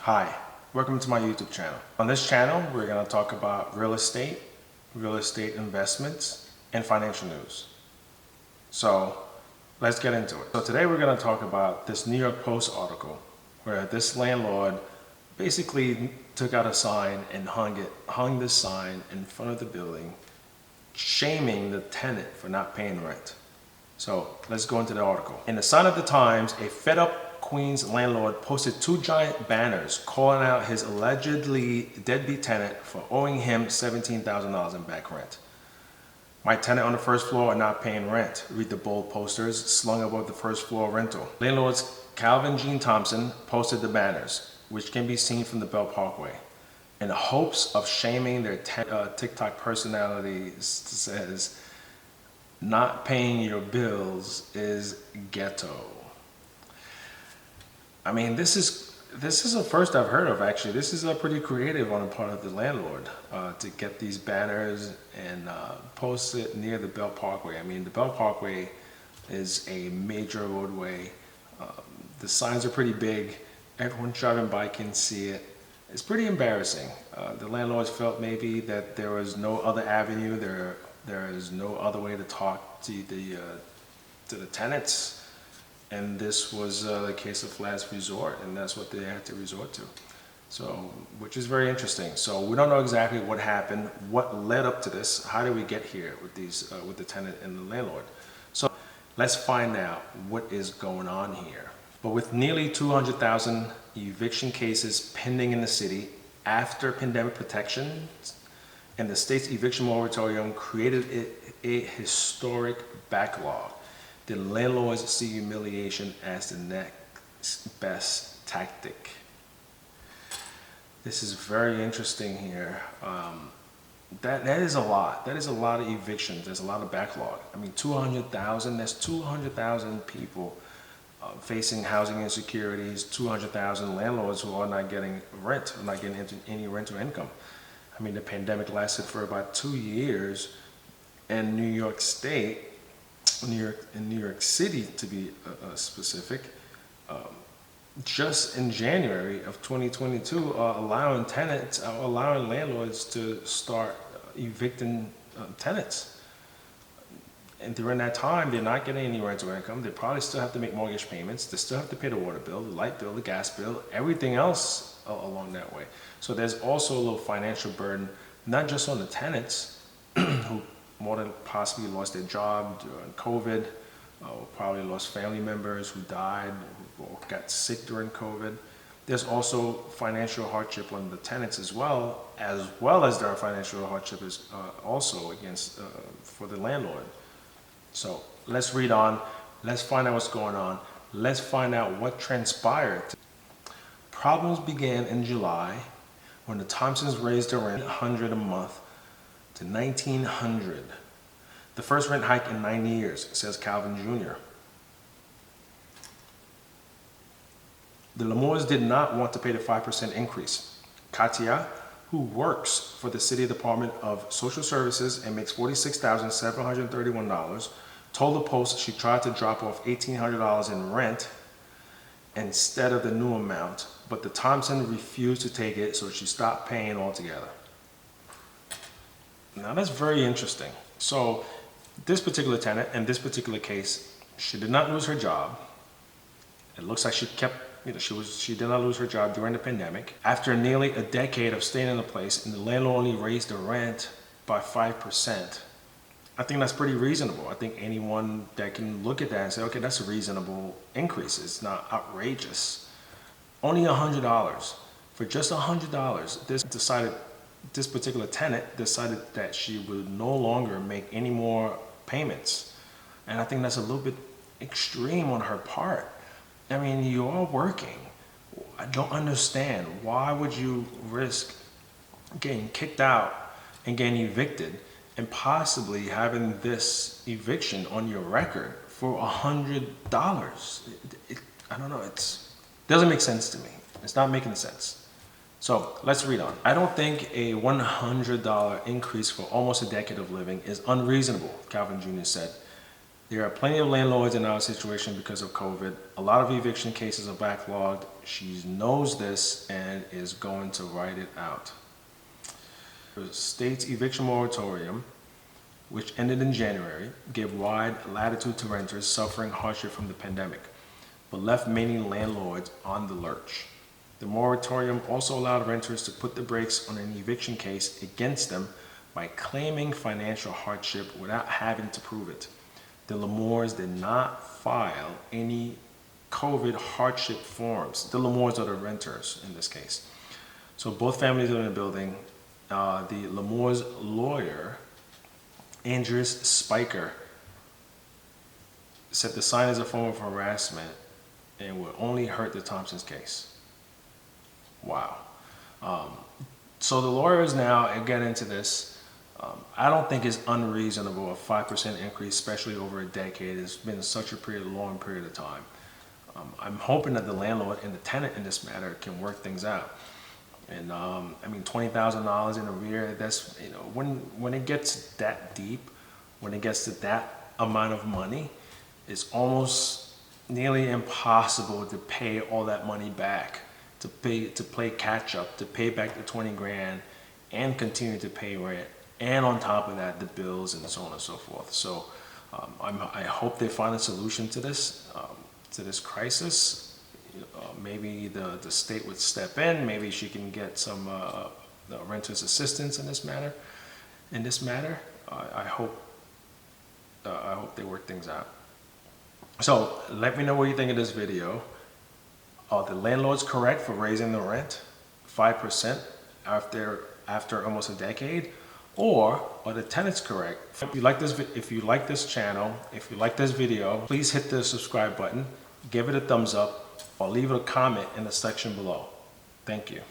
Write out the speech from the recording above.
Hi, welcome to my YouTube channel. On this channel, we're going to talk about real estate investments, and financial news. So let's get into it. So today we're going to talk about this New York Post article where this landlord basically took out a sign and hung this sign in front of the building, shaming the tenant for not paying rent. So let's go into the article. In the Sun of the Times, a fed-up Queens landlord posted two giant banners calling out his allegedly deadbeat tenant for owing him $17,000 in back rent. "My tenant on the first floor are not paying rent," read the bold posters slung above the first floor rental. Landlords Calvin Jean Thompson posted the banners, which can be seen from the Bell Parkway, in the hopes of shaming their TikTok personality. Says, "Not paying your bills is ghetto." I mean, this is the first I've heard of, actually. This is pretty creative on the part of the landlord to get these banners and post it near the Bell Parkway. I mean, the Bell Parkway is a major roadway. The signs are pretty big. Everyone driving by can see it. It's pretty embarrassing. The landlords felt maybe that there was no other avenue, there is no other way to talk to the tenants. And this was the case of last resort, and that's what they had to resort to. So, which is very interesting. So we don't know exactly what happened, what led up to this, how did we get here with these, with the tenant and the landlord. So let's find out what is going on here. But with nearly 200,000 eviction cases pending in the city after pandemic protections, and the state's eviction moratorium created a historic backlog, the landlords see humiliation as the next best tactic. This is very interesting here. That is a lot. That is a lot of evictions. There's a lot of backlog. I mean, 200,000. That's 200,000 people facing housing insecurities. 200,000 landlords who are not getting rent, are not getting any rental income. I mean, the pandemic lasted for about 2 years, and New York State. New York City, to be specific, just in January of 2022, allowing landlords to start evicting tenants. And during that time, they're not getting any rental income. They probably still have to make mortgage payments. They still have to pay the water bill, the light bill, the gas bill, everything else along that way. So there's also a little financial burden, not just on the tenants who more than possibly lost their job during COVID, probably lost family members who died or got sick during COVID. There's also financial hardship on the tenants as well as there are financial hardship is also against for the landlord. So let's read on. Let's find out what's going on. Let's find out what transpired. Problems began in July when the Thompsons raised their rent $100 a month to $1,900. The first rent hike in 9 years, says Calvin Jr. The Lamores did not want to pay the 5% increase. Katia, who works for the City Department of Social Services and makes $46,731, told the Post she tried to drop off $1,800 in rent instead of the new amount, but the Thompson refused to take it, so she stopped paying altogether. Now that's very interesting. So this particular tenant, in this particular case, she did not lose her job. It looks like she kept, she did not lose her job during the pandemic. After nearly a decade of staying in the place, and the landlord only raised the rent by 5%. I think that's pretty reasonable. I think anyone that can look at that and say, okay, that's a reasonable increase. It's not outrageous. Only $100. For just $100, this particular tenant decided that she would no longer make any more payments. And I think that's a little bit extreme on her part. I mean, you are working. I don't understand. Why would you risk getting kicked out and getting evicted and possibly having this eviction on your record for $100? I don't know. It doesn't make sense to me. It's not making sense. So let's read on. I don't think a $100 increase for almost a decade of living is unreasonable, Calvin Jr. said. There are plenty of landlords in our situation because of COVID. A lot of eviction cases are backlogged. She knows this and is going to write it out. The state's eviction moratorium, which ended in January, gave wide latitude to renters suffering hardship from the pandemic, but left many landlords on the lurch. The moratorium also allowed renters to put the brakes on an eviction case against them by claiming financial hardship without having to prove it. The Lamores did not file any COVID hardship forms. The Lamores are the renters in this case. So both families are in the building. The Lamore's lawyer, Andreas Spiker, said the sign is a form of harassment and will only hurt the Thompsons case. Wow. So the lawyers now get into this. I don't think it's unreasonable, a 5% increase, especially over a decade. It's been such a long period of time. I'm hoping that the landlord and the tenant in this matter can work things out. And I mean, $20,000 in arrear, that's, you know, when it gets that deep, when it gets to that amount of money, it's almost nearly impossible to pay all that money back, to play catch up, to pay back the 20 grand and continue to pay rent. And on top of that, the bills and so on and so forth. So I hope they find a solution to this crisis. Maybe the state would step in. Maybe she can get some renters assistance in this matter. I hope they work things out. So let me know what you think of this video. Are the landlords correct for raising the rent 5% after almost a decade? Or are the tenants correct? If you like this channel, if you like this video, please hit the subscribe button, give it a thumbs up, or leave a comment in the section below. Thank you.